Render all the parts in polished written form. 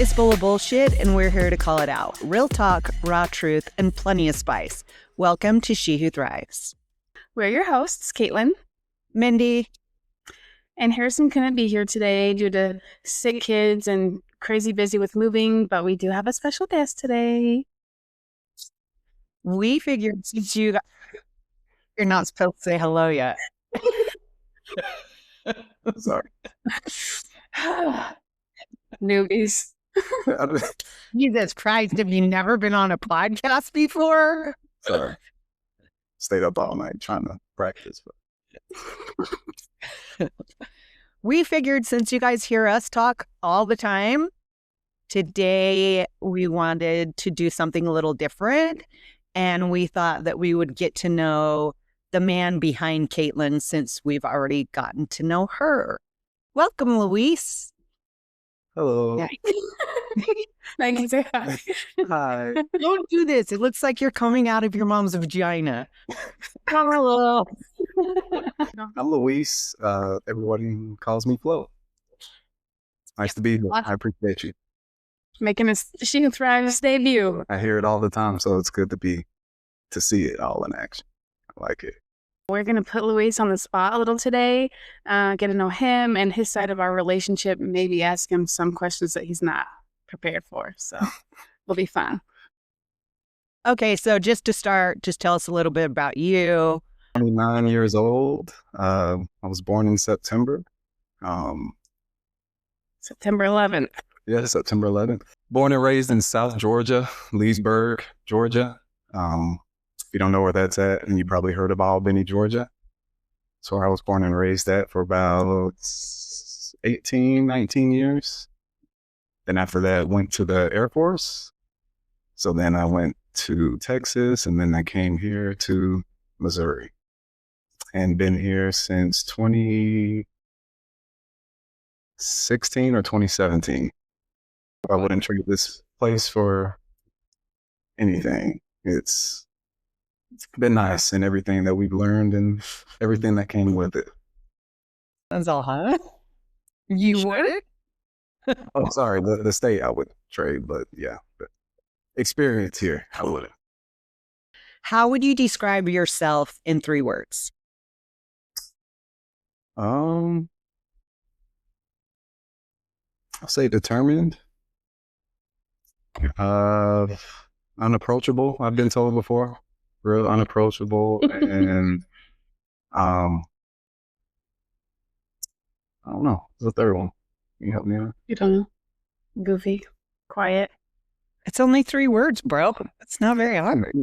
is full of bullshit, and we're here to call it out. Real talk, raw truth, and plenty of spice. Welcome to She Who Thrives. We're your hosts, Kaytlen. Mindy. And Harrison couldn't be here today due to sick kids and crazy busy with moving, but we do have a special guest today. We figured since you're not supposed to say hello yet. Sorry. Newbies. Jesus Christ, have you never been on a podcast before? Sorry. Stayed up all night trying to practice. But We figured since you guys hear us talk all the time, today we wanted to do something a little different. And we thought that we would get to know the man behind Kaytlen since we've already gotten to know her. Welcome, Luis. hello. Yeah. I can say hi. Hi. Don't do this. It looks like you're coming out of your mom's vagina. Hello. I'm Luis. Everybody calls me Flo. Nice to be here. I appreciate you. Making a She Who Thrives debut. I hear it all the time, so it's good to see it all in action. I like it. We're going to put Luis on the spot a little today, get to know him and his side of our relationship, maybe ask him some questions that he's not prepared for. So it'll be fun. Okay, so just to start, just tell us a little bit about you. 29 years old. I was born in September. September 11th. Yeah, September 11th. Born and raised in South Georgia, Leesburg, Georgia. If you don't know where that's at, and you probably heard of Albany, Georgia. So I was born and raised at for about 18, 19 years. Then after that, went to the Air Force. So then I went to Texas, and then I came here to Missouri. And been here since 2016 or 2017. I wouldn't trade this place for anything. It's been nice, and everything that we've learned and everything that came with it. That's all, huh? You would? Oh, sorry, the state I would trade, but yeah, the experience here, I wouldn't. How would you describe yourself in 3 words? I'll say determined. Unapproachable, I've been told before. Real unapproachable, and I don't know. What's the third one? Can you help me out? You don't know. Goofy. Quiet. It's only 3 words, bro. It's not very hard.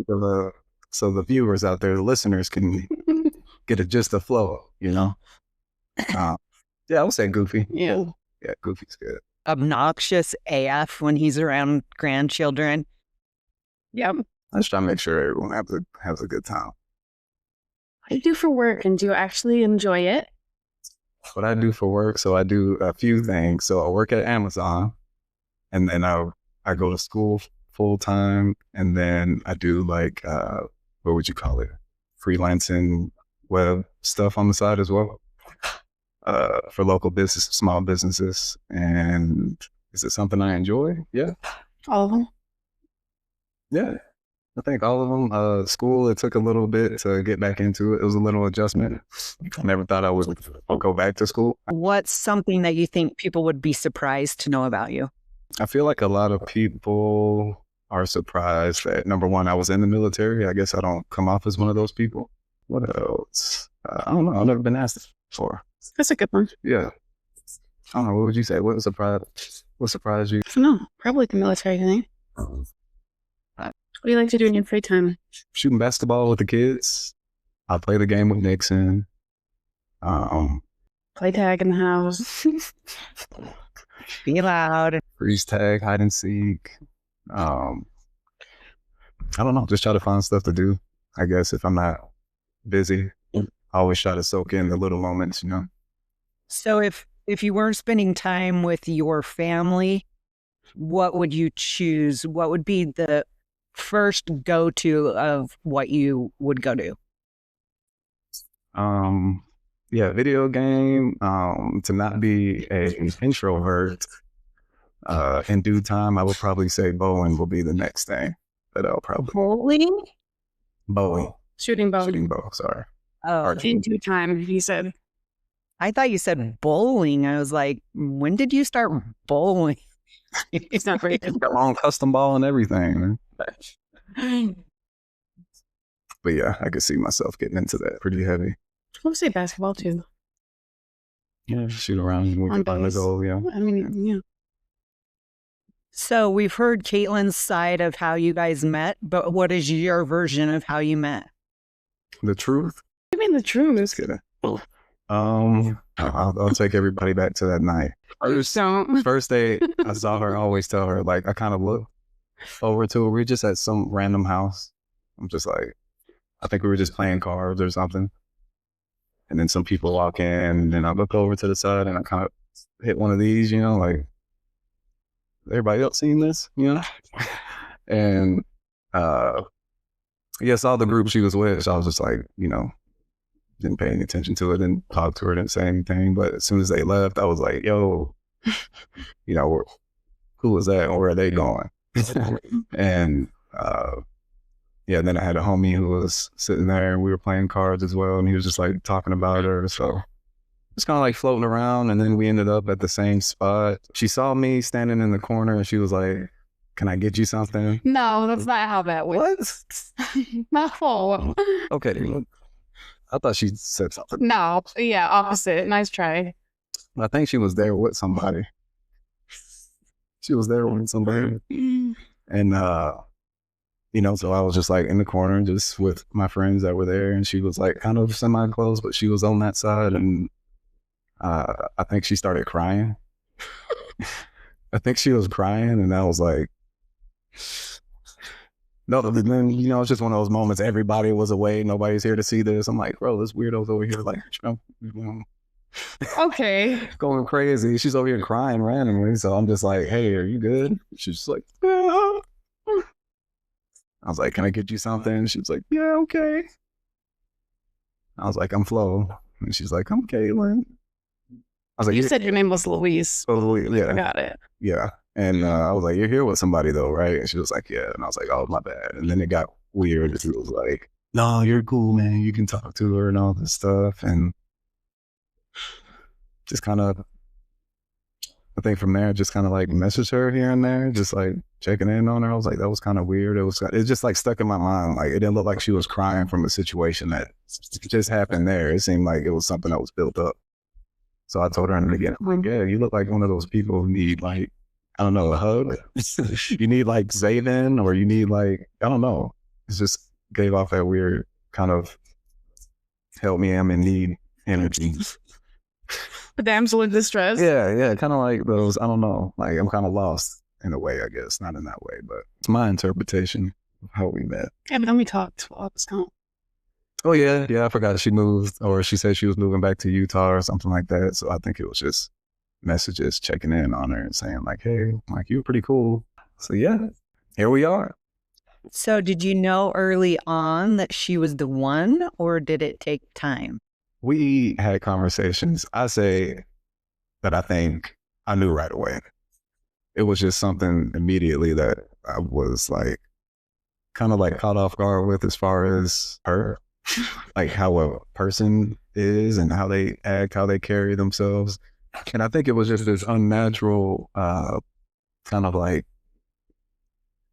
So the viewers out there, the listeners can get a gist of flow, you know? Yeah, I would say goofy. Yeah. Yeah, goofy's good. Obnoxious AF when he's around grandchildren. Yep. I just try to make sure everyone has a good time. What do you do for work, and do you actually enjoy it? What I do for work, so I do a few things. So I work at Amazon, and then I go to school full time, and then I do like, what would you call it? Freelancing web stuff on the side as well. For local business, small businesses. And is it something I enjoy? Yeah. All of them? Yeah. I think all of them. School, it took a little bit to get back into it. It was a little adjustment. I never thought I would go back to school. What's something that you think people would be surprised to know about you? I feel like a lot of people are surprised that, number one, I was in the military. I guess I don't come off as one of those people. What else? I don't know. I've never been asked before. That's a good one. Yeah. I don't know. What would you say? What surprised you? I don't know. Probably the military thing. What do you like to do in your free time? Shooting basketball with the kids. I play the game with Nixon. Play tag in the house. Be loud. Freeze tag, hide and seek. I don't know. Just try to find stuff to do. I guess if I'm not busy, I always try to soak in the little moments, you know. So if you weren't spending time with your family, what would you choose? What would be the first go-to of what you would go to? Yeah, video game. To not be an introvert, In due time, I would probably say bowling will be the next thing that I'll probably Bowling? bowling. Shooting bow. Shooting bow, sorry. Oh, In due time, he said. I thought you said bowling. I was like, when did you start bowling? It's not very good. Got my own custom ball and everything, man. But yeah, I could see myself getting into that pretty heavy. I would say basketball too. Yeah, shoot around On on the base. goal, yeah. I mean, yeah. So we've heard Kaytlen's side of how you guys met, but what is your version of how you met? The truth? I mean, the truth. Just kidding. I'll take everybody back to that night. Don't. First day I saw her, I always tell her, like, I kind of looked over to her. We were just at some random house. I'm just like, I think we were just playing cards or something. And then some people walk in, and then I look over to the side and I kind of hit one of these, you know, like, everybody else seen this, you know? And yeah, saw the group she was with. So I was just like, you know, didn't pay any attention to it, didn't talk to her, didn't say anything. But as soon as they left, I was like, yo, you know, who was that and where are they going? And yeah, then I had a homie who was sitting there and we were playing cards as well. And he was just like talking about her. So just kind of like floating around. And then we ended up at the same spot. She saw me standing in the corner and she was like, can I get you something? No, that's not how that works. No. Okay. I thought she said something. No. Yeah, opposite. Nice try. I think she was there with somebody. She was there with somebody. And, you know, so I was just like in the corner just with my friends that were there. And she was like kind of semi-close, but she was on that side. And I think she started crying. I think she was crying. And I was like, no, then, you know, it's just one of those moments. Everybody was away. Nobody's here to see this. I'm like, bro, this weirdo's over here, like, you know, Okay. going crazy. She's over here crying randomly. So I'm just like, hey, are you good? She's just like, yeah. I was like, can I get you something? She was like, yeah, okay. I was like, I'm Flo. And she's like, I'm Kaytlen. I was like, You said your name was Luis. oh, yeah. Got it. Yeah. And I was like, you're here with somebody though, right? And she was like, yeah. And I was like, oh, my bad. And then it got weird. She was like, no, you're cool, man. You can talk to her and all this stuff. And just kind of, I think from there, just kind of like messaged her here and there, just like checking in on her. I was like, that was kind of weird. It just like stuck in my mind. Like it didn't look like she was crying from a situation that just happened there. It seemed like it was something that was built up. So I told her in the beginning, I'm like, yeah, you look like one of those people who need like, I don't know, a hug. You need like Zayden, or you need like, I don't know. It just gave off that weird kind of help me, I'm in need energy. A damsel in distress. Yeah, kind of like those, I don't know, like I'm kind of lost in a way, I guess. Not in that way, but it's my interpretation of how we met. Yeah, but then we talked. Well, let's count. Oh yeah, I forgot she moved, or she said she was moving back to Utah or something like that. So I think it was just messages checking in on her and saying like, hey, like you're pretty cool. So yeah, here we are. So did you know early on that she was the one, or did it take time? We had conversations. I say that I think I knew right away. It was just something immediately that I was like, kind of like caught off guard with as far as her, like how a person is and how they act, how they carry themselves. And I think it was just this unnatural, kind of like,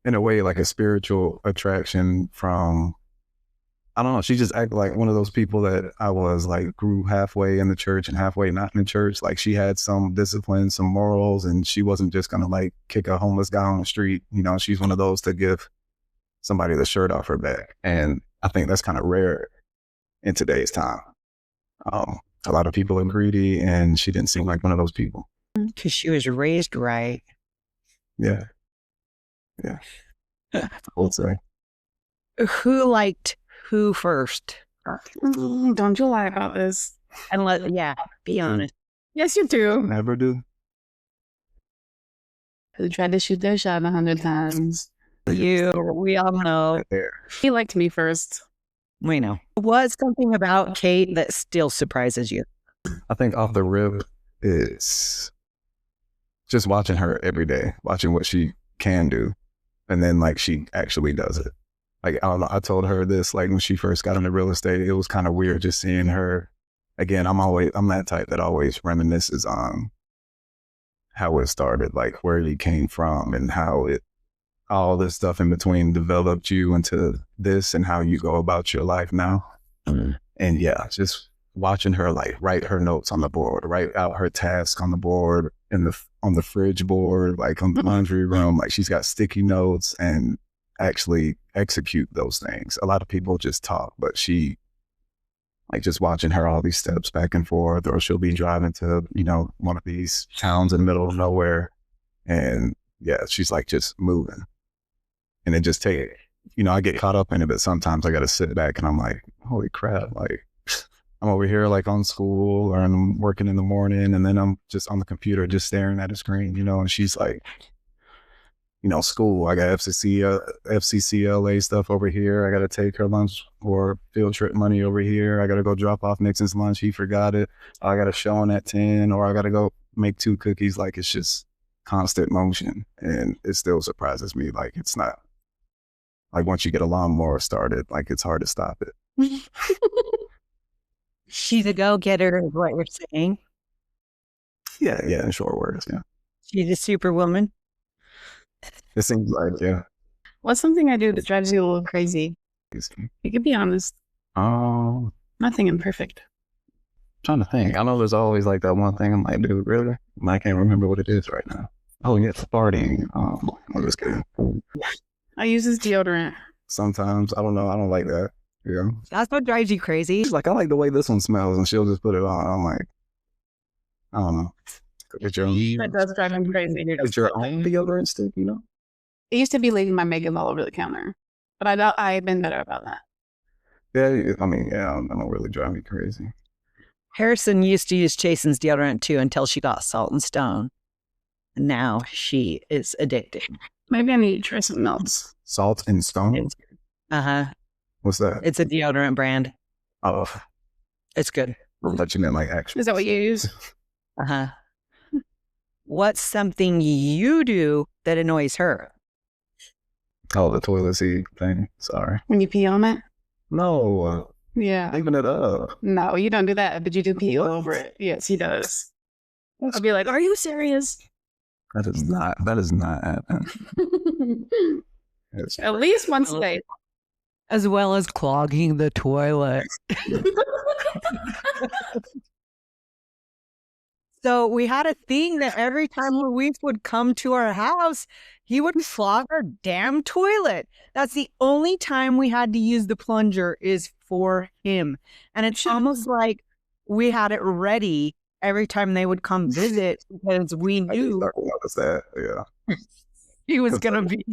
in a way, like a spiritual attraction from, I don't know, she just acted like one of those people that I was like grew halfway in the church and halfway not in the church. Like she had some discipline, some morals, and she wasn't just gonna like kick a homeless guy on the street. You know, she's one of those to give somebody the shirt off her back. And I think that's kind of rare in today's time. A lot of people are greedy, and she didn't seem like one of those people. Because she was raised right. Yeah. I would say. Who liked who first? Don't you lie about this. And be honest. Yes, you do. Never do. Who tried to shoot their shot 100 times. We all know. There. He liked me first. We know. What's something about Kayt that still surprises you? I think off the rip is just watching her every day, watching what she can do. And then like she actually does it. Like, I don't know, I told her this, like when she first got into real estate, it was kind of weird just seeing her. Again, I'm that type that always reminisces on how it started, like where you came from and how all this stuff in between developed you into this and how you go about your life now. Mm-hmm. And yeah, just watching her like write her notes on the board, write out her tasks on the board on the fridge board, like on the laundry room, like she's got sticky notes and actually execute those things. A lot of people just talk, but she, like just watching her all these steps back and forth, or she'll be driving to, one of these towns in the middle of nowhere. And yeah, she's like just moving. And it just I get caught up in it, but sometimes I got to sit back and I'm like, holy crap. Like I'm over here like on school or I'm working in the morning and then I'm just on the computer, just staring at a screen, and she's like, school, I got FCCLA stuff over here. I got to take her lunch or field trip money over here. I got to go drop off Nixon's lunch. He forgot it. I got a showing at 10, or I got to go make 2 cookies. Like it's just constant motion. And it still surprises me. Like it's not like once you get a lawnmower started, like it's hard to stop it. She's a go-getter is what you're saying. Yeah, in short words, yeah. She's a superwoman. It seems like, yeah. What's something I do that drives you a little crazy? You could be honest. Nothing imperfect. I'm trying to think. I know there's always like that one thing I'm like, dude, really? I can't remember what it is right now. Oh, yeah, farting. I'm just kidding. I use this deodorant. Sometimes. I don't know. I don't like that. Yeah. That's what drives you crazy? She's like, I like the way this one smells, and she'll just put it on. I'm like, I don't know. That does drive me crazy. It's your own deodorant stick, It used to be leaving my makeup all over the counter, but I've been better about that. Yeah, I mean, yeah, I don't really drive me crazy. Harrison used to use Chasen's deodorant too until she got Salt and Stone. Now she is addicted. Maybe I need to try something else. Salt and Stone? What's that? It's a deodorant brand. Oh. It's good. But you meant like actual. Is that what you use? What's something you do that annoys her? Oh, the toilet seat thing. Sorry. When you pee on it? No. Yeah. Leaving it up. No, you don't do that, but you do pee over it. Yes, he does. I'll be like, are you serious? That does not happen. At least once a day. As well as clogging the toilet. So we had a thing that every time Luis would come to our house, he would clog our damn toilet. That's the only time we had to use the plunger is for him. And it's almost like we had it ready every time they would come visit because we knew he was going to be...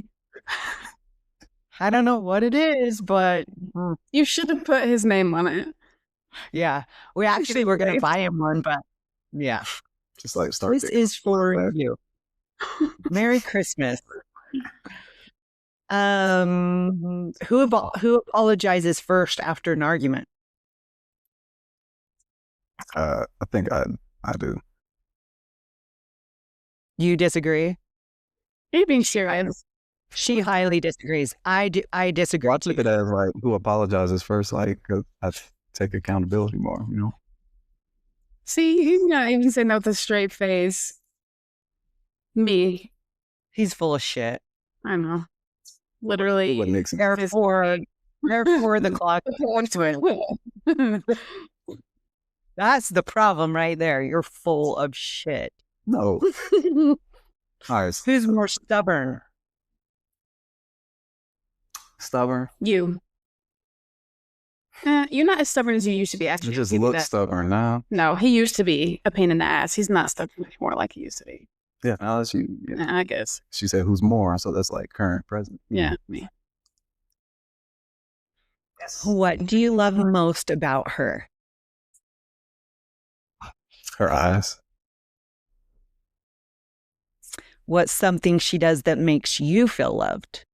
I don't know what it is, but... You should have put his name on it. Yeah. We actually were going to buy him one, but... Yeah. Just like start. This is for you. Merry Christmas. Who apologizes first after an argument? I think I do. You disagree? Are you being serious? She highly disagrees. I disagree. Well, I took it as like who apologizes first, like 'cause I take accountability more, See, he's not even saying that with a straight face. Me. He's full of shit. I know. Literally. What makes sense. Therefore the clock. That's the problem right there. You're full of shit. No. All right. Who's more stubborn? Stubborn? You. You're not as stubborn as you used to be, actually. You just look stubborn now. No, he used to be a pain in the ass. He's not stubborn anymore like he used to be. Yeah, now that's you. Yeah. I guess. She said, who's more? So that's like current, present. Yeah, me. What do you love most about her? Her eyes. What's something she does that makes you feel loved?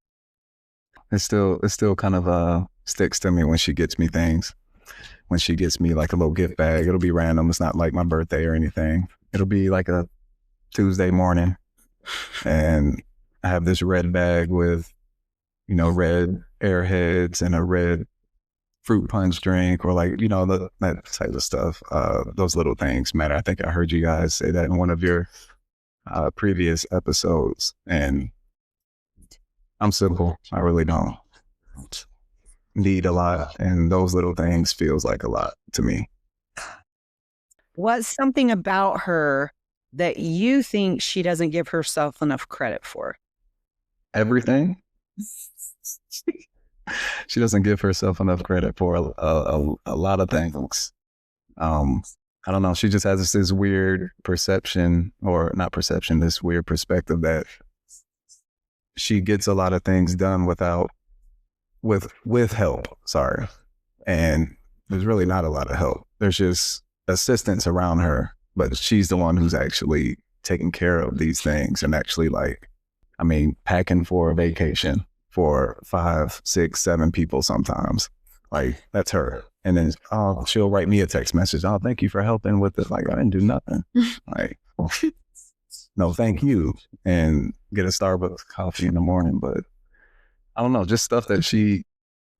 It still kind of sticks to me when she gets me things. When she gets me like a little gift bag, it'll be random. It's not like my birthday or anything. It'll be like a Tuesday morning, and I have this red bag with, red Airheads and a red fruit punch drink, or like, that type of stuff. Those little things matter. I think I heard you guys say that in one of your previous episodes, and I'm simple. I really don't need a lot, and those little things feels like a lot to me. What's something about her that you think she doesn't give herself enough credit for? Everything. She doesn't give herself enough credit for a lot of things. I don't know. She just has this weird perception, or not perception, this weird perspective that she gets a lot of things done with help. Sorry. And there's really not a lot of help. There's just assistance around her, but she's the one who's actually taking care of these things and actually packing for a vacation for 5, 6, 7 people sometimes. Like, that's her. And then she'll write me a text message. Oh, thank you for helping with this. Like, I didn't do nothing. Like, no, thank you. And get a Starbucks coffee in the morning. But I don't know, just stuff that she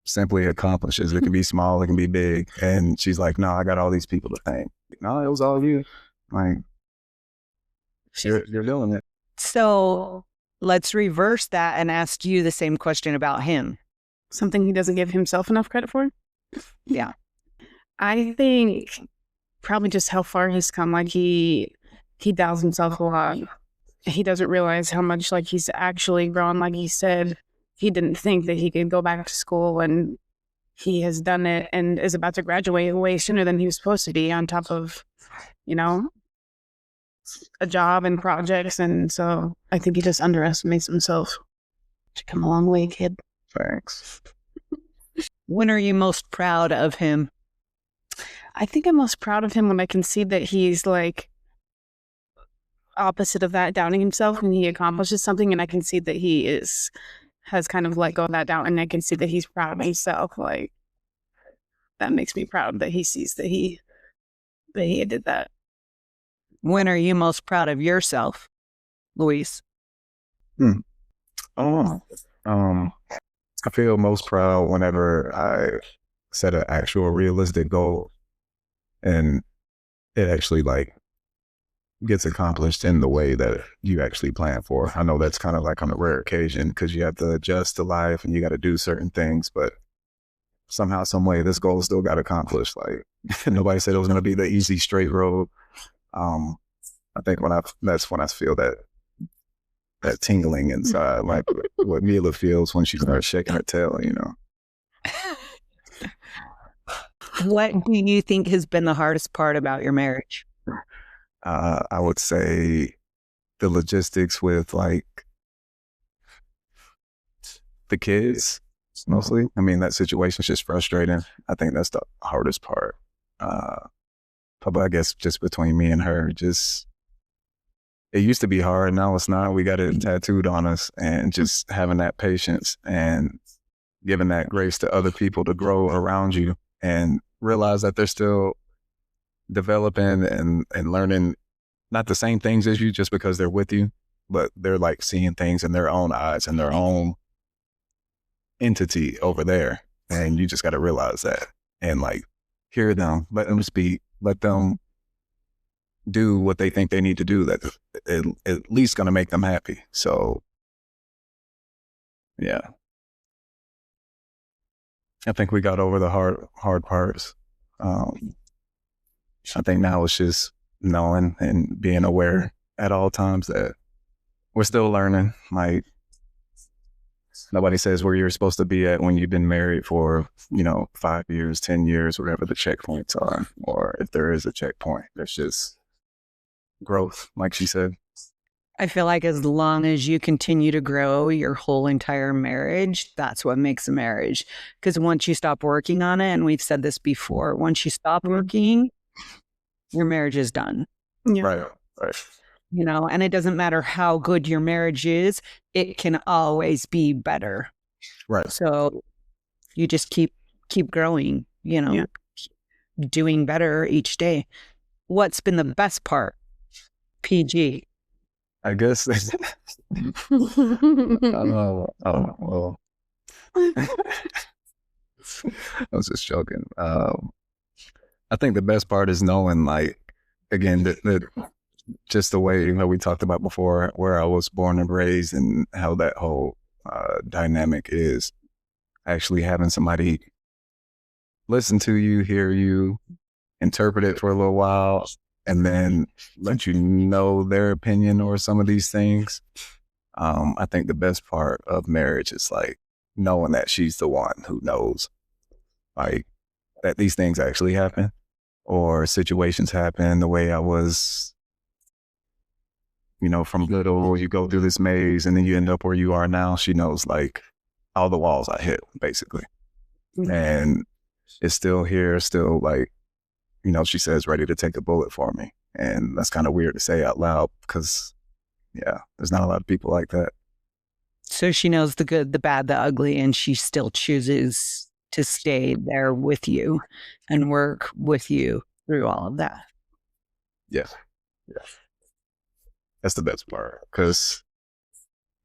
simply accomplishes. It can be small, it can be big. And she's like, no, I got all these people to thank. No, it was all you. Like, you're doing it. So let's reverse that and ask you the same question about him. Something he doesn't give himself enough credit for? Yeah. I think probably just how far he's come. Like, he doubts himself a lot. He doesn't realize how much, like, he's actually grown. Like he said, he didn't think that he could go back to school, and he has done it and is about to graduate way sooner than he was supposed to be, on top of, a job and projects. And so I think he just underestimates himself. You've come a long way, kid. Thanks. When are you most proud of him? I think I'm most proud of him when I can see that he's like opposite of that, doubting himself, when he accomplishes something, and I can see that he has kind of let go of that doubt, and I can see that he's proud of himself. Like, that makes me proud that he sees that he did that. When are you most proud of yourself, Luis? I feel most proud whenever I set an actual realistic goal and it actually gets accomplished in the way that you actually plan for. I know that's kind of like on a rare occasion because you have to adjust to life and you got to do certain things, but somehow, some way, this goal still got accomplished. Like, nobody said it was going to be the easy straight road. I think that's when I feel that tingling inside, like what Mila feels when she starts shaking her tail, What do you think has been the hardest part about your marriage? I would say the logistics with the kids, mostly. I mean, that situation's just frustrating. I think that's the hardest part. Probably, I guess, just between me and her, it used to be hard. Now it's not. We got it tattooed on us, and just having that patience and giving that grace to other people to grow around you and realize that they're still developing and learning not the same things as you just because they're with you, but they're like seeing things in their own eyes and their own entity over there. And you just got to realize that and hear them, let them speak, let them do what they think they need to do that at least going to make them happy. So yeah, I think we got over the hard parts. I think now it's just knowing and being aware at all times that we're still learning. Like, nobody says where you're supposed to be at when you've been married for, 5 years, 10 years, whatever the checkpoints are, or if there is a checkpoint. There's just growth, like she said. I feel like as long as you continue to grow your whole entire marriage, that's what makes a marriage. Because once you stop working on it, and we've said this before, once you stop working, your marriage is done. Yeah. Right. And it doesn't matter how good your marriage is, it can always be better. Right. So you just keep growing, doing better each day. What's been the best part? PG. I guess. Well, I was just joking. I think the best part is knowing, like, again, that just the way we talked about before, where I was born and raised, and how that whole dynamic is. Actually having somebody listen to you, hear you, interpret it for a little while, and then let you know their opinion or some of these things. I think the best part of marriage is like knowing that she's the one who knows, like, that these things actually happen or situations happen the way I was, from little. You go through this maze and then you end up where you are now. She knows, like, all the walls I hit, basically. And it's still here, still, like, she says ready to take a bullet for me. And that's kind of weird to say out loud because, yeah, there's not a lot of people like that. So she knows the good, the bad, the ugly, and she still chooses to stay there with you and work with you through all of that. Yeah. That's the best part, because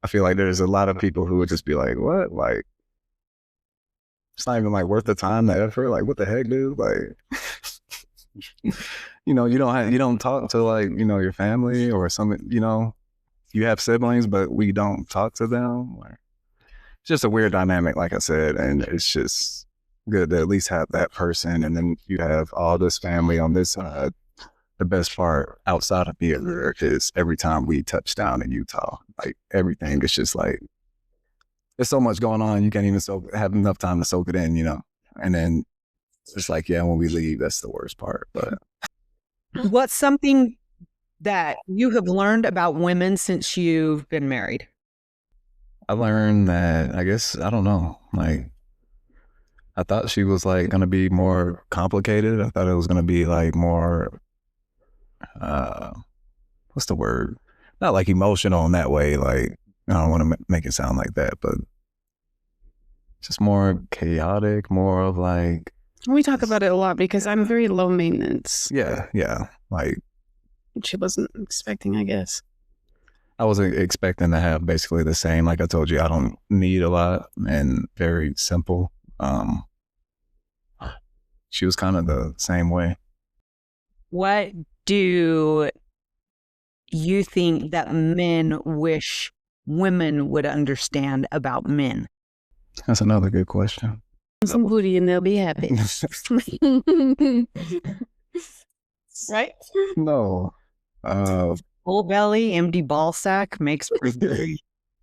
I feel like there's a lot of people who would just be like, what? Like, it's not even like worth the time, the effort. Like, what the heck, dude? Like, you don't talk to, like, your family or some, you have siblings, but we don't talk to them. It's just a weird dynamic, like I said, and it's just good to at least have that person. And then you have all this family on this side. The best part outside of being there is every time we touch down in Utah, like, everything is just like, there's so much going on. You can't even have enough time to soak it in, and then it's like, yeah, when we leave, that's the worst part. But what's something that you have learned about women since you've been married? I learned that, I guess, I don't know, like, I thought she was, like, going to be more complicated. I thought it was going to be, like, more, what's the word? Not like emotional in that way. Like, I don't want to make it sound like that, but just more chaotic, more of like. We talk about it a lot because I'm very low maintenance. Yeah. Like, she wasn't expecting, I guess. I wasn't expecting to have basically the same. Like I told you, I don't need a lot and very simple. She was kind of the same way. What do you think that men wish women would understand about men? That's another good question. Some booty and they'll be happy. Right? No. Full belly, empty ball sack makes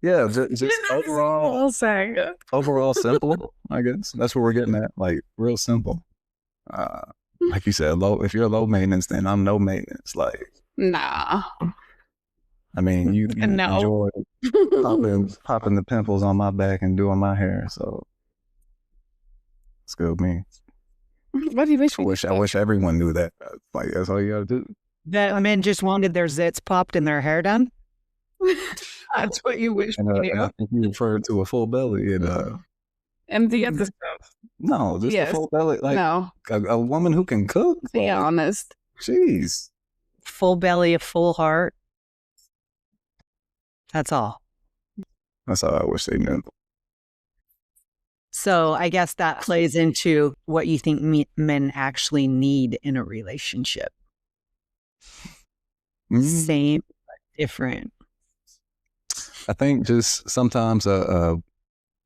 yeah, just overall simple, I guess. That's what we're getting at. Like, real simple. Like you said, if you're low maintenance, then I'm no maintenance. Like, nah. I mean, you enjoy popping the pimples on my back and doing my hair, so it's good with me. What do you wish? I wish everyone knew that. Like, that's all you gotta do. That men just wanted their zits popped and their hair done? That's what you wish. And I think you referred to a full belly and empty at the stuff. No, just a full belly. Like, no. A woman who can cook. Be honest. Jeez. Full belly, a full heart. That's all. That's all I wish they knew. So I guess that plays into what you think men actually need in a relationship. Same, but different. I think just sometimes I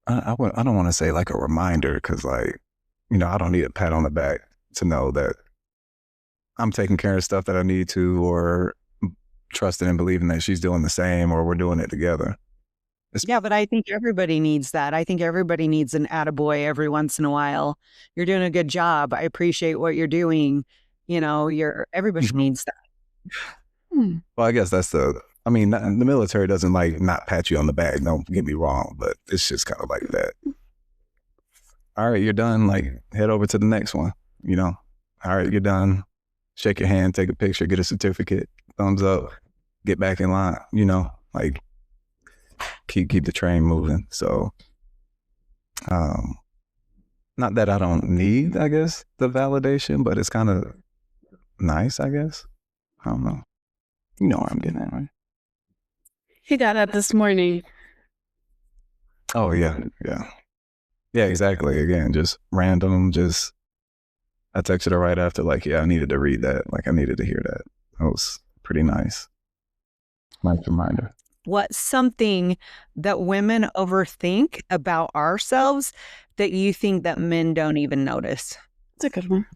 don't want to say like a reminder, because, like, I don't need a pat on the back to know that I'm taking care of stuff that I need to, or trusting and believing that she's doing the same, or we're doing it together. Yeah, but I think everybody needs that. I think everybody needs an attaboy every once in a while. You're doing a good job. I appreciate what you're doing. Everybody needs that. Well, I guess that's the military doesn't like not pat you on the back. Don't get me wrong, but it's just kind of like that. All right, you're done. Like, head over to the next one. All right, you're done. Shake your hand, take a picture, get a certificate, thumbs up, get back in line. Like, keep the train moving. So, not that I don't need, I guess, the validation, but it's kind of nice, I guess. I don't know. You know where I'm getting at, right? He got up this morning. Oh, yeah. Yeah. Yeah, exactly. Again, just random, I texted her right after, like, yeah, I needed to read that. Like, I needed to hear that. That was pretty nice. Nice reminder. What's something that women overthink about ourselves that you think that men don't even notice? That's a good one.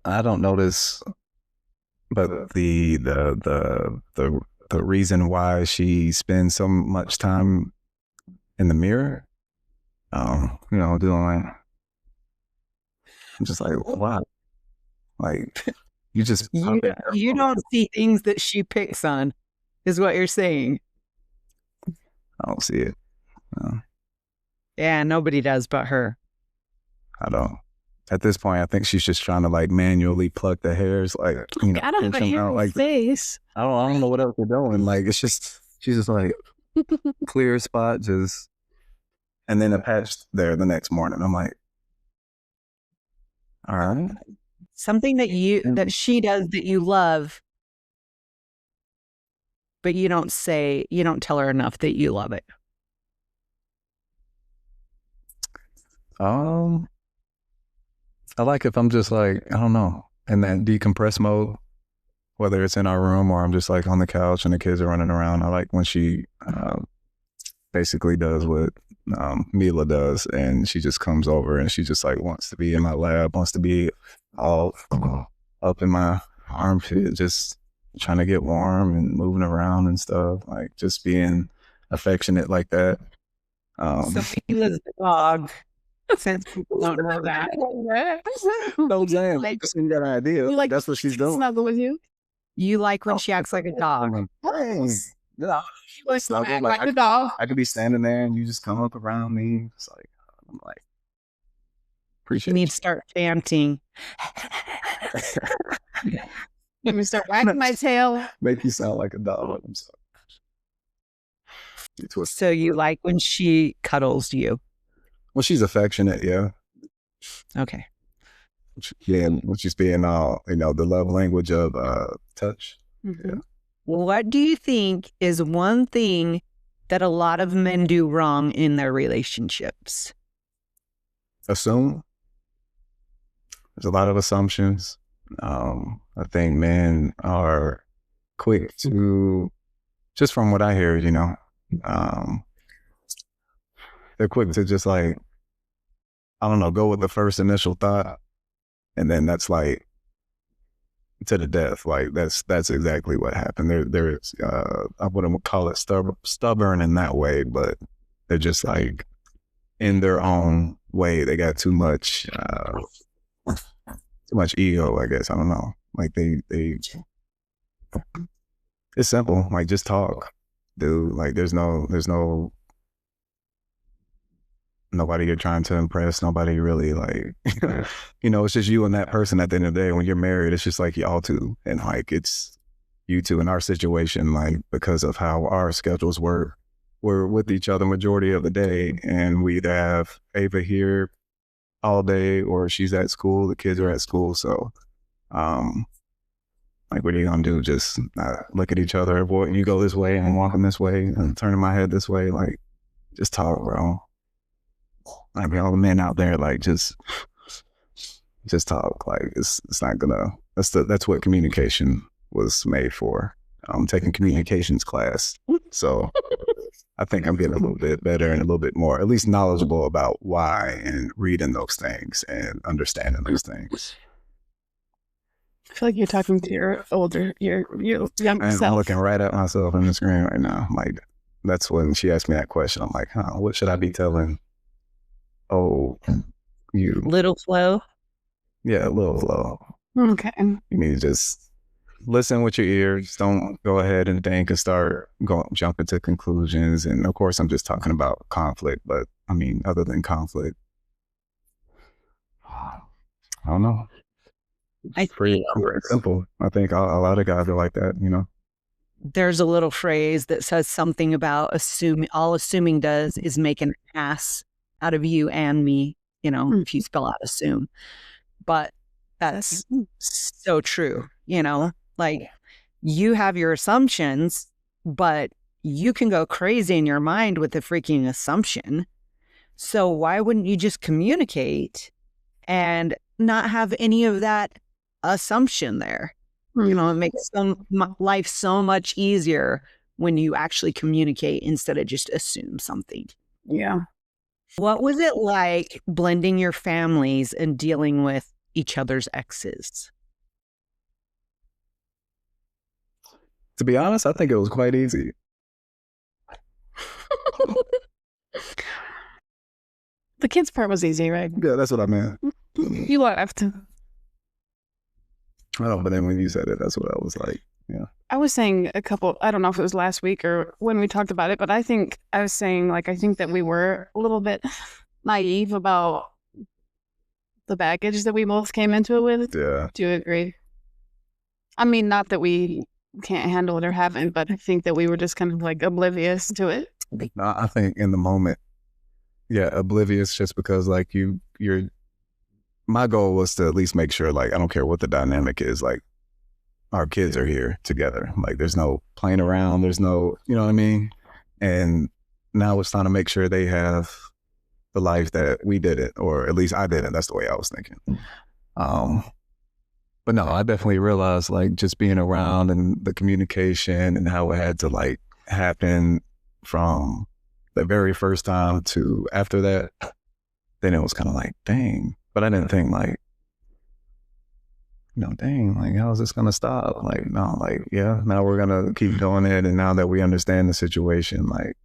I don't notice, but the reason why she spends so much time in the mirror, doing, I'm just like, wow, like you don't see things that she picks on, is what you're saying. I don't see it. No. Yeah, nobody does but her. I don't. At this point, I think she's just trying to like manually pluck the hairs, like I don't have a hair on my face. I don't know what else they're doing. Like it's just she's just like clear spot, just and then a patch there the next morning. I'm like, all right. Something that she does that you love, but you don't tell her enough that you love it. I like if I'm just like, I don't know, in that decompress mode, whether it's in our room or I'm just like on the couch and the kids are running around. I like when she basically does what Mila does, and she just comes over and she just like wants to be in my lap, wants to be all up in my armpit, just trying to get warm and moving around and stuff, like just being affectionate like that. So Mila's the dog. Since people don't know that. No, damn. Like, just you got an idea. Like, that's what she's doing. Snuggle with you. You like when she acts like a dog. Yeah, Snuggle like a dog. I could be standing there and you just come up around me. It's like, I'm like, appreciate you. Need to start chanting. Let me start wagging my tail. Make you sound like a dog. I'm sorry. So you like when she cuddles you? Well, she's affectionate, yeah. Okay. Yeah, when she's being the love language of touch. Mm-hmm. Yeah. What do you think is one thing that a lot of men do wrong in their relationships? Assume. There's a lot of assumptions. I think men are quick to, just from what I hear, they're quick to just like, I don't know, go with the first initial thought. And then that's like to the death. Like that's exactly what happened. There's I wouldn't call it stubborn in that way, but they're just like in their own way. They got too much ego, I guess. I don't know. Like they it's simple. Like just talk, dude. Like there's no nobody you're trying to impress, nobody really like, it's just you and that person at the end of the day. When you're married, it's just like y'all two. And like, it's you two. In our situation, like because of how our schedules work, we're with each other majority of the day. And we either have Ava here all day or she's at school, the kids are at school. So, like, what are you gonna do? Just look at each other, boy, you go this way and I'm walking this way and turning my head this way. Like, just talk, bro. Like all the men out there, like just talk. Like it's not gonna. That's what communication was made for. I'm taking communications class, so I think I'm getting a little bit better and a little bit more, at least knowledgeable about why and reading those things and understanding those things. I feel like you're talking to your younger self. I'm looking right at myself on the screen right now. Like that's when she asked me that question. I'm like, what should I be telling? Oh, you. Little Flo? Yeah, Little Flo. Okay. You need to just listen with your ears. Don't go ahead and think and start jump into conclusions. And of course, I'm just talking about conflict, but I mean, other than conflict, I don't know. It's pretty simple. I think a lot of guys are like that, There's a little phrase that says something about all assuming does is make an ass out of you and me, if you spell out assume. But that's so true, like you have your assumptions but you can go crazy in your mind with a freaking assumption. So why wouldn't you just communicate and not have any of that assumption there? You know, it makes life so much easier when you actually communicate instead of just assume something. Yeah. What was it like blending your families and dealing with each other's exes? To be honest, I think it was quite easy. The kids part was easy, right? Yeah, that's what I meant. You laughed. Oh, but then when you said it, that's what I was like. Yeah. I was saying I don't know if it was last week or when we talked about it, but I think I was saying, like, I think that we were a little bit naive about the baggage that we both came into it with. Yeah. Do you agree? I mean, not that we can't handle it or haven't, but I think that we were just kind of like oblivious to it. No, I think in the moment, yeah, oblivious just because like my goal was to at least make sure, like, I don't care what the dynamic is, like, our kids are here together. Like, there's no playing around. There's no, you know what I mean? And now it's time to make sure they have the life that we didn't, or at least I didn't. That's the way I was thinking. But no, I definitely realized, like, just being around and the communication and how it had to, like, happen from the very first time to after that, then it was kind of like, dang. But I didn't think, like, dang, like, how is this going to stop? Like, no, like, yeah, now we're going to keep doing it. And now that we understand the situation, like,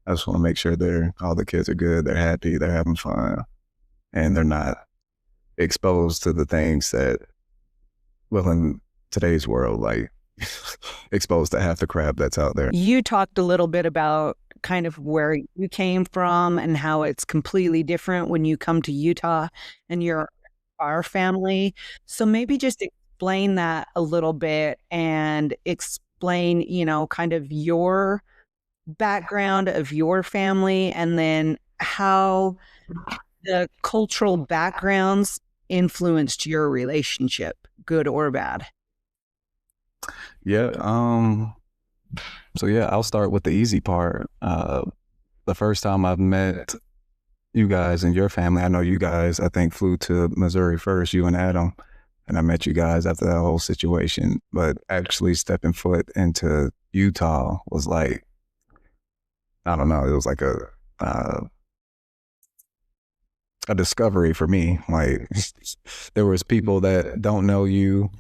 I just want to make sure all the kids are good, they're happy, they're having fun, and they're not exposed to the things that, well, in today's world, like, exposed to half the crap that's out there. You talked a little bit about kind of where you came from and how it's completely different when you come to Utah and you're our family. So maybe just explain that a little bit and explain, kind of your background of your family and then how the cultural backgrounds influenced your relationship, good or bad. Yeah. So yeah, I'll start with the easy part. The first time I've met you guys and your family, I know you guys, I think, flew to Missouri first, you and Adam, and I met you guys after that whole situation. But actually stepping foot into Utah was like, I don't know, it was like a discovery for me. Like, there was people that don't know you,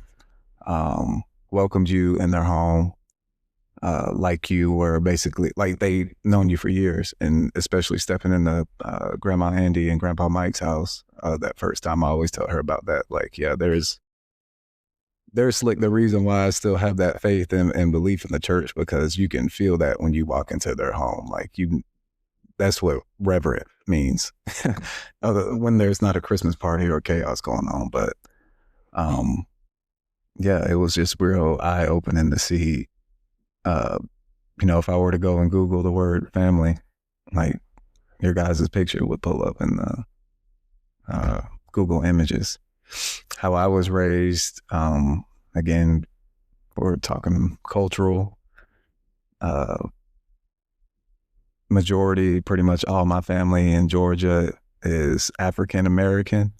welcomed you in their home, like you were basically, like, they known you for years. And especially stepping into Grandma Andy and Grandpa Mike's house that first time, I always tell her about that. Like, yeah, there's like the reason why I still have that faith and belief in the church, because you can feel that when you walk into their home. Like, that's what reverent means. When there's not a Christmas party or chaos going on. But yeah, it was just real eye-opening to see, if I were to go and Google the word family, like, your guys' picture would pull up in the Google images. How I was raised, again, we're talking cultural, majority, pretty much all my family in Georgia is African American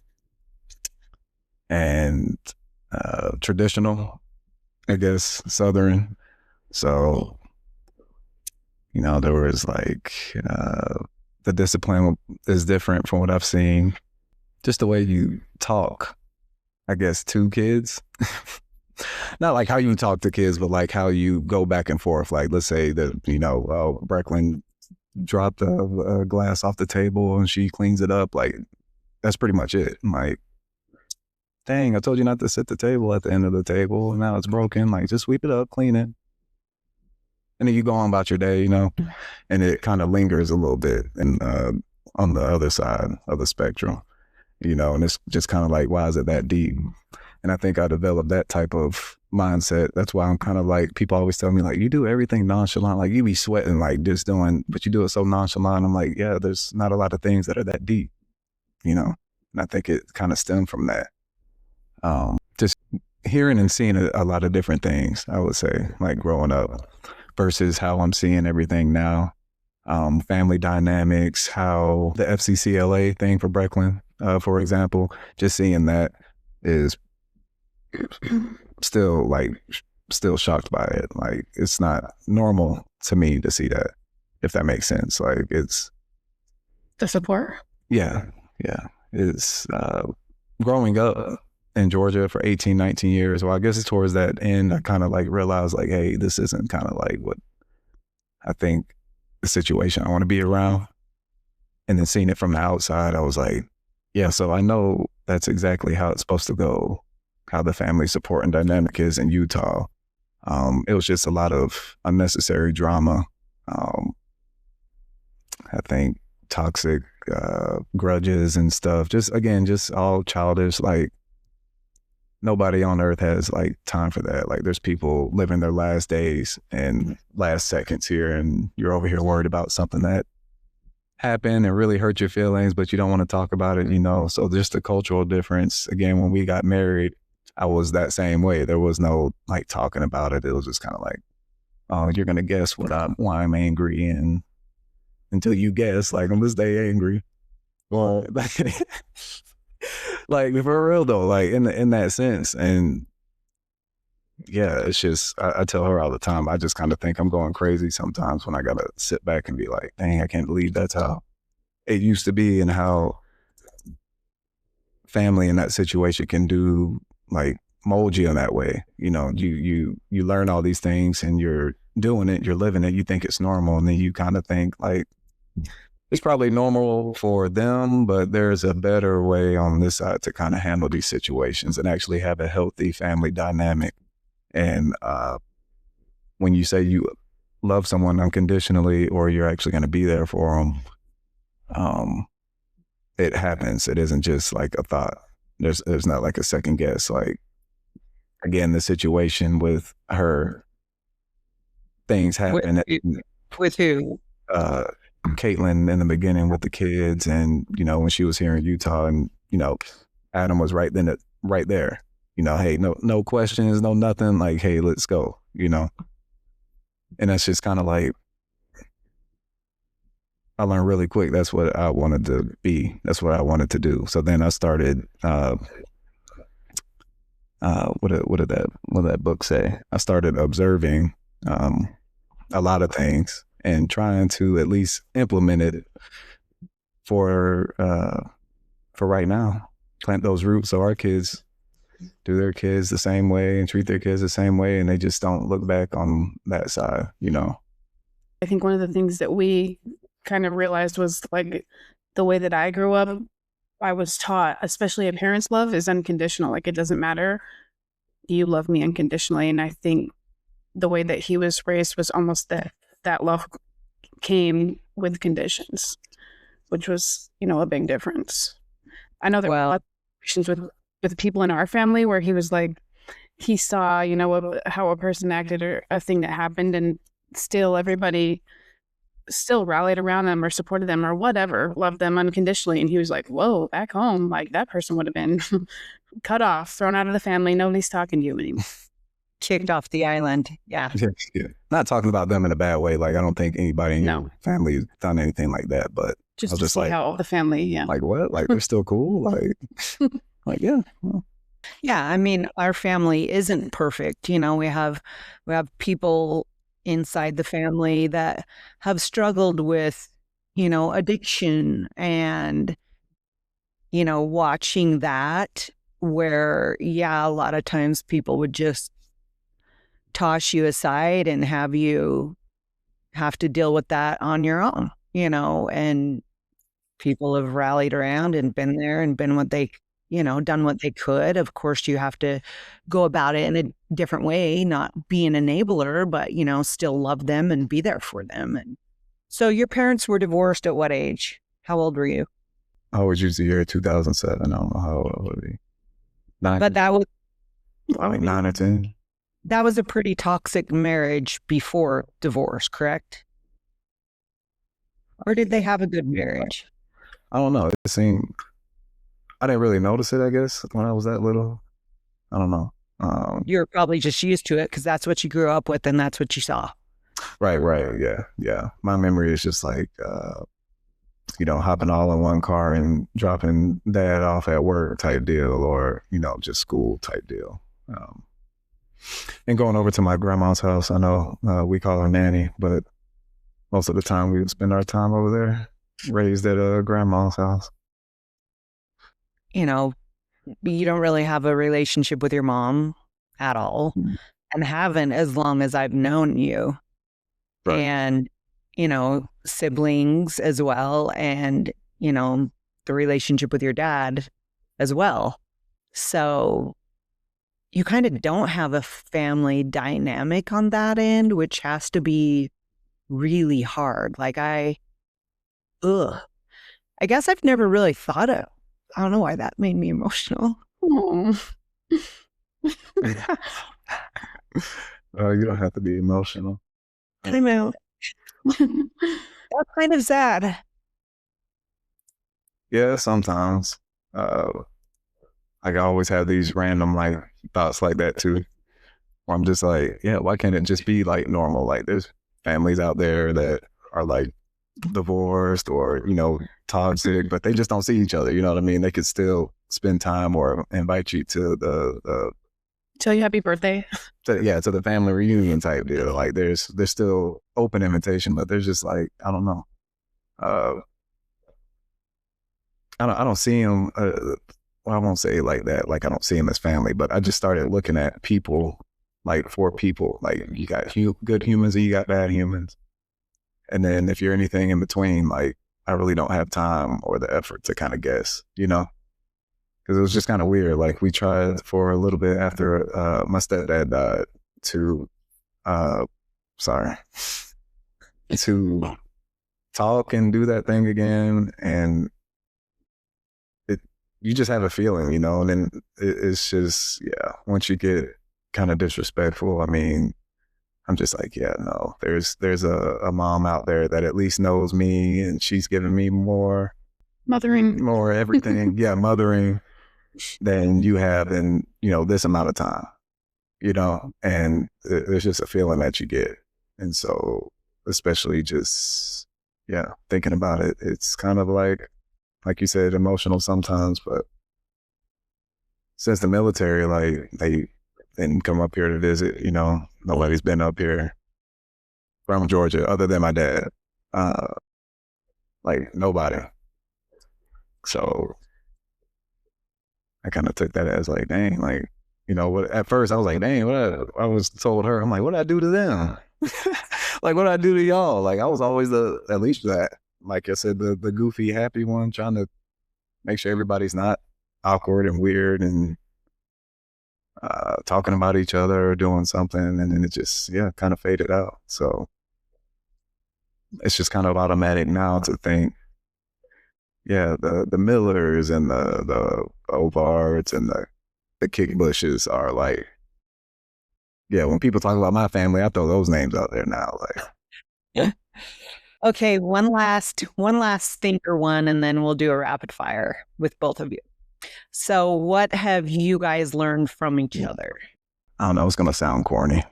and traditional, I guess, Southern. So, there was like, the discipline is different from what I've seen. Just the way you talk, I guess, to kids. Not like how you talk to kids, but like how you go back and forth. Like, let's say that, Brecklin dropped a glass off the table and she cleans it up. Like, that's pretty much it. Like, dang, I told you not to sit the table at the end of the table. Now it's broken. Like, just sweep it up, clean it. And then you go on about your day, and it kind of lingers a little bit and on the other side of the spectrum, and it's just kind of like, why is it that deep? And I think I developed that type of mindset. That's why I'm kind of like, people always tell me, like, you do everything nonchalant, like you be sweating, like just doing, but you do it so nonchalant. I'm like, yeah, there's not a lot of things that are that deep, and I think it kind of stemmed from that. Just hearing and seeing a lot of different things, I would say, like growing up. versus how I'm seeing everything now. Family dynamics, how the FCCLA thing for Breckland, for example, just seeing that is still shocked by it. Like, it's not normal to me to see that, if that makes sense. Like, it's The support. yeah. It's growing up in Georgia for 18, 19 years. Well, I guess it's towards that end, I kind of like realized like, hey, this isn't kind of like what I think the situation I want to be around. And then seeing it from the outside, I was like, yeah, so I know that's exactly how it's supposed to go, how the family support and dynamic is in Utah. It was just a lot of unnecessary drama. I think toxic grudges and stuff. Just all childish. Like, nobody on earth has like time for that. Like, there's people living their last days and last seconds here, and you're over here worried about something that happened and really hurt your feelings, but you don't want to talk about it, So just the cultural difference. Again, when we got married, I was that same way. There was no like talking about it. It was just kind of like, oh, you're gonna guess why I'm angry, and until you guess, like, I'm gonna stay angry. Well, like, for real though, like in that sense. And yeah, it's just, I tell her all the time, I just kind of think I'm going crazy sometimes when I gotta sit back and be like, dang, I can't believe that's how it used to be, and how family in that situation can do, like, mold you in that way. You learn all these things and you're doing it, you're living it, you think it's normal, and then you kind of think like, it's probably normal for them, but there's a better way on this side to kind of handle these situations and actually have a healthy family dynamic. And when you say you love someone unconditionally, or you're actually going to be there for them, it happens. It isn't just like a thought. There's not like a second guess. Like, again, the situation with her, things happen. With who? Kaytlen in the beginning with the kids, and when she was here in Utah, and Adam was right there. Hey, no questions, no nothing. Like, hey, let's go. And that's just kind of like, I learned really quick. That's what I wanted to be. That's what I wanted to do. So then I started. What did that book say? I started observing a lot of things and trying to at least implement it for right now. Plant those roots so our kids do their kids the same way and treat their kids the same way, and they just don't look back on that side. I think one of the things that we kind of realized was, like, the way that I grew up, I was taught, especially a parent's love is unconditional. Like, it doesn't matter. You love me unconditionally. And I think the way that he was raised was almost that love came with conditions, which was, a big difference. I know there were a lot of situations with people in our family where he was like, he saw, how a person acted or a thing that happened, and still everybody still rallied around them or supported them or whatever, loved them unconditionally. And he was like, whoa, back home, like, that person would have been cut off, thrown out of the family. Nobody's talking to you anymore. Kicked off the island. Yeah. Yeah. Not talking about them in a bad way. Like, I don't think anybody in your family has done anything like that, but just to see like, how the family, yeah. Like, what? Like, they're still cool? Like, like, yeah. Well. Yeah, I mean, our family isn't perfect. We have people inside the family that have struggled with, addiction, and, watching that, where, yeah, a lot of times people would just toss you aside and have you have to deal with that on your own, and people have rallied around and been there and been what they, done what they could. Of course, you have to go about it in a different way, not be an enabler, but, still love them and be there for them. And so your parents were divorced at what age? How old were you? I was usually here 2007. I don't know how old I would be. 9. But that was like 9 or 10. That was a pretty toxic marriage before divorce, correct? Or did they have a good marriage? I don't know. It seemed, I didn't really notice it, I guess, when I was that little. I don't know. You're probably just used to it because that's what you grew up with and that's what you saw. Right. Yeah. My memory is just like, hopping all in one car and dropping dad off at work type deal, or, just school type deal. And going over to my grandma's house. I know we call her nanny, but most of the time we would spend our time over there, raised at grandma's house. You don't really have a relationship with your mom at all, and haven't as long as I've known you. Right. And, siblings as well, and, the relationship with your dad as well. So you kind of don't have a family dynamic on that end, which has to be really hard. Like I guess I've never really thought of, I don't know why that made me emotional. Oh. You don't have to be emotional. I know. That's kind of sad. Yeah, sometimes. I always have these random thoughts like that too, where I'm just like, yeah, why can't it just be like normal? Like there's families out there that are like divorced or, toxic, but they just don't see each other. You know what I mean? They could still spend time or invite you to the Tell you happy birthday. to the family reunion type deal. Like there's still open invitation, but there's just like, I don't know. I don't see them. Well, I won't say it like that. Like I don't see them as family, but I just started looking at people, like for people, like you got good humans and you got bad humans. And then if you're anything in between, like I really don't have time or the effort to kind of guess, because it was just kind of weird. Like we tried for a little bit after my stepdad died to talk and do that thing again. And you just have a feeling, and then it's just, once you get kind of disrespectful, I mean, I'm just like, yeah, no, there's a mom out there that at least knows me and she's giving me more everything. Yeah. Mothering than you have in, this amount of time, and there's just a feeling that you get. And so, especially just, thinking about it, it's kind of like you said, emotional sometimes, but since the military, like they didn't come up here to visit, nobody's been up here from Georgia other than my dad. Like nobody. So I kind of took that as like, dang, like, what at first I was like, dang, I was told her, I'm like, what did I do to them? Like, what did I do to y'all? Like I was always at least that, like I said, the goofy, happy one, trying to make sure everybody's not awkward and weird and talking about each other or doing something. And then it just, kind of faded out. So it's just kind of automatic now to think, the Millers and the Ovards and the Kick Bushes are like, when people talk about my family, I throw those names out there now. Like, Okay, one last thinker one, and then we'll do a rapid fire with both of you. So what have you guys learned from each other? I don't know, it's gonna sound corny,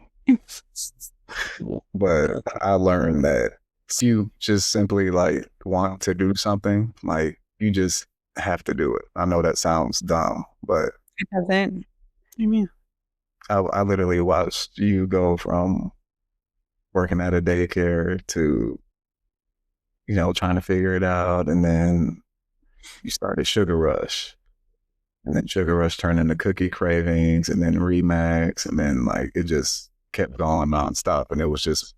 but I learned that if you just simply like want to do something, like you just have to do it. I know that sounds dumb, but It doesn't. Amen. I literally watched you go from working at a daycare to, trying to figure it out. And then you started Sugar Rush. And then Sugar Rush turned into Cookie Cravings and then Remax. And then like it just kept going nonstop. And it was just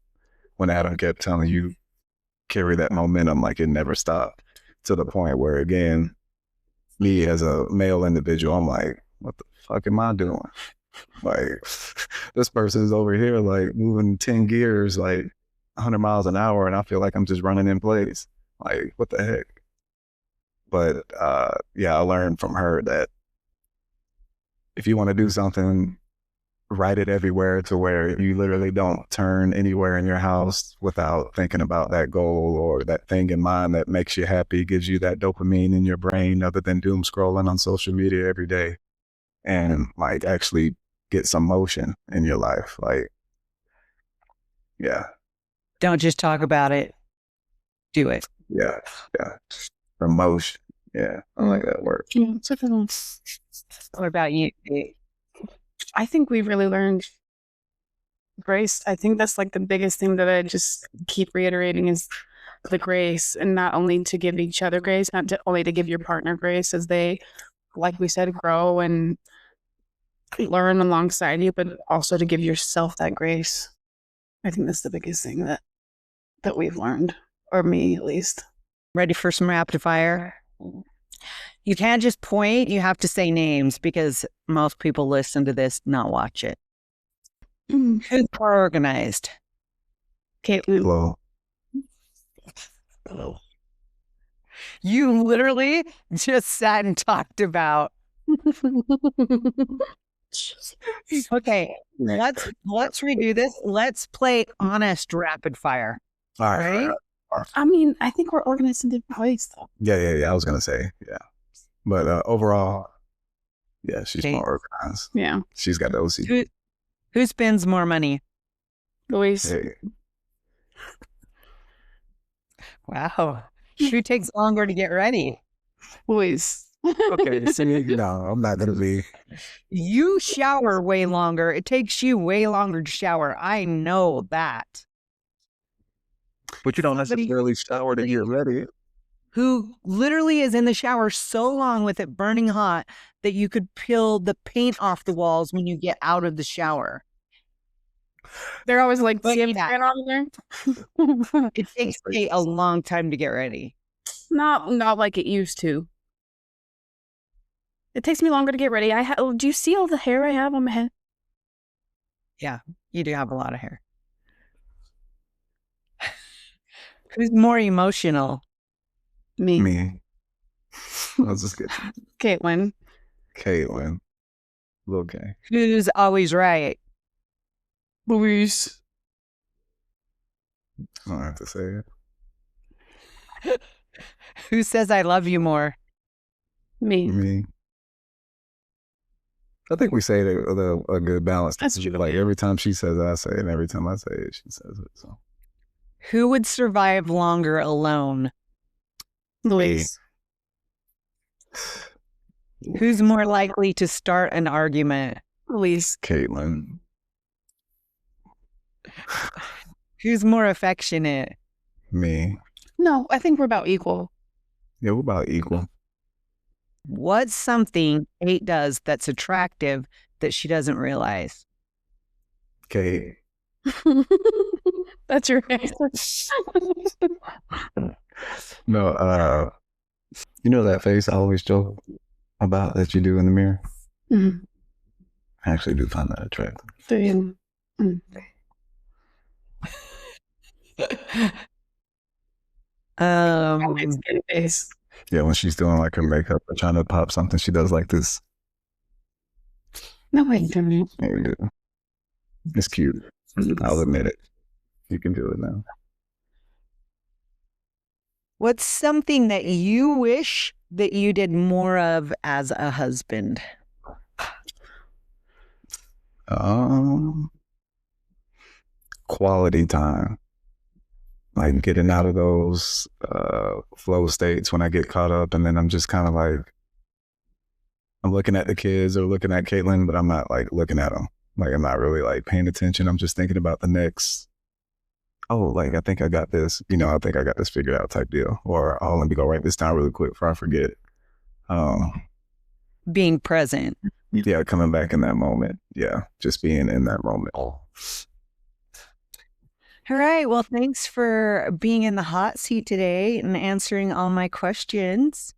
when Adam kept telling you, carry that momentum, like it never stopped, to the point where, again, me as a male individual, I'm like, what the fuck am I doing? Like, this person's over here, like moving 10 gears, like 100 miles an hour. And I feel like I'm just running in place. Like, what the heck? But I learned from her that if you want to do something, write it everywhere to where you literally don't turn anywhere in your house without thinking about that goal or that thing in mind that makes you happy, gives you that dopamine in your brain, other than doom scrolling on social media every day, and like actually get some motion in your life. Like, Don't just talk about it. Do it. Yeah. Emotion. Yeah, I like that word. Yeah, it's a good one. What about you? I think we really learned grace. I think that's like the biggest thing that I just keep reiterating is the grace, and not only to give each other grace, not only to give your partner grace as they, like we said, grow and learn alongside you, but also to give yourself that grace. I think that's the biggest thing that we've learned, or me at least. Ready for some rapid fire? You can't just point, you have to say names because most people listen to this, not watch it. Who's more organized? Kaytlen. Hello. You literally just sat and talked about. Okay, let's redo this. Let's play honest rapid fire. All right. Right? I mean, I think we're organized in different ways, though. Yeah. I was gonna say, yeah, but overall, yeah, she's Okay. more organized. Yeah. She's got the OCD. Who spends more money? Luis. Hey, Wow. Who takes longer to get ready? Luis. okay, no, I'm not gonna be. You shower way longer. It takes you way longer to shower. I know that. But you don't necessarily shower to get ready. Who literally is in the shower so long with it burning hot that you could peel the paint off the walls when you get out of the shower. They're always like, But "Do you have yeah. fan on there?" It takes me a long time to get ready. Not like it used to. It takes me longer to get ready. Do you see all the hair I have on my head? You do have a lot of hair. Who's more emotional? Me. I was just kidding. Kaytlen. Kaytlen. Little K. Who's always right? Luis. I don't have to say it. Who says I love you more? Me. Me. I think we say a good balance. That's true. Like every time she says it, I say it, and every time I say it, she says it. So Who would survive longer alone? Luis. Who's more likely to start an argument? Luis. Kaytlen. Who's more affectionate? Me. No, I think we're about equal. Yeah, we're about equal. What's something Kate does that's attractive that she doesn't realize? Kate. That's your answer. No, you know that face I always joke about that you do in the mirror? Mhm. I actually do find that attractive. Face. Yeah, when she's doing like her makeup or trying to pop something, she does like this. No, wait, don't. Yeah, you do. It's cute. I'll admit it. You can do it now. What's something that you wish that you did more of as a husband? Quality time. Like getting out of those flow states when I get caught up, and then I'm just kind of like, I'm looking at the kids or looking at Kaytlen, but I'm not like looking at them. Like I'm not really like paying attention. I'm just thinking about the next. Oh, like I think I got this. You know, I think I got this figured out type deal. Or oh, let me go write this down really quick before I forget. Being present. Yeah, coming back in that moment. Yeah, just being in that moment. All right. Well, thanks for being in the hot seat today and answering all my questions.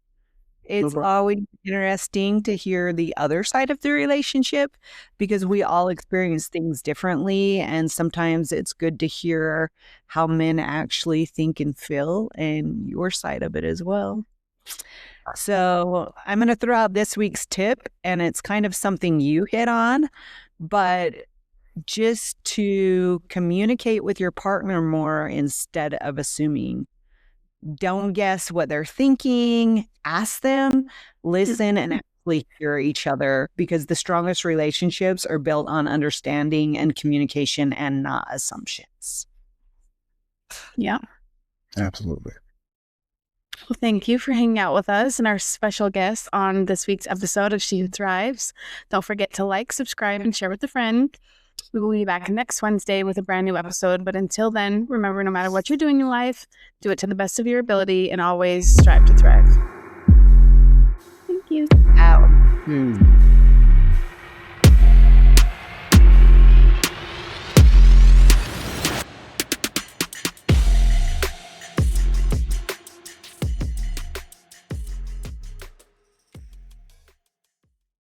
It's always interesting to hear the other side of the relationship because we all experience things differently. And sometimes it's good to hear how men actually think and feel and your side of it as well. So I'm going to throw out this week's tip, and it's kind of something you hit on, but just to communicate with your partner more instead of assuming. Don't guess what they're thinking. Ask them, listen, and actually hear each other, because the strongest relationships are built on understanding and communication and not assumptions. Yeah. Absolutely. Well, thank you for hanging out with us and our special guest on this week's episode of She Who Thrives. Don't forget to like, subscribe, and share with a friend. We will be back next Wednesday with a brand new episode. But until then, remember, no matter what you're doing in life, do it to the best of your ability and always strive to thrive. Thank you. Out.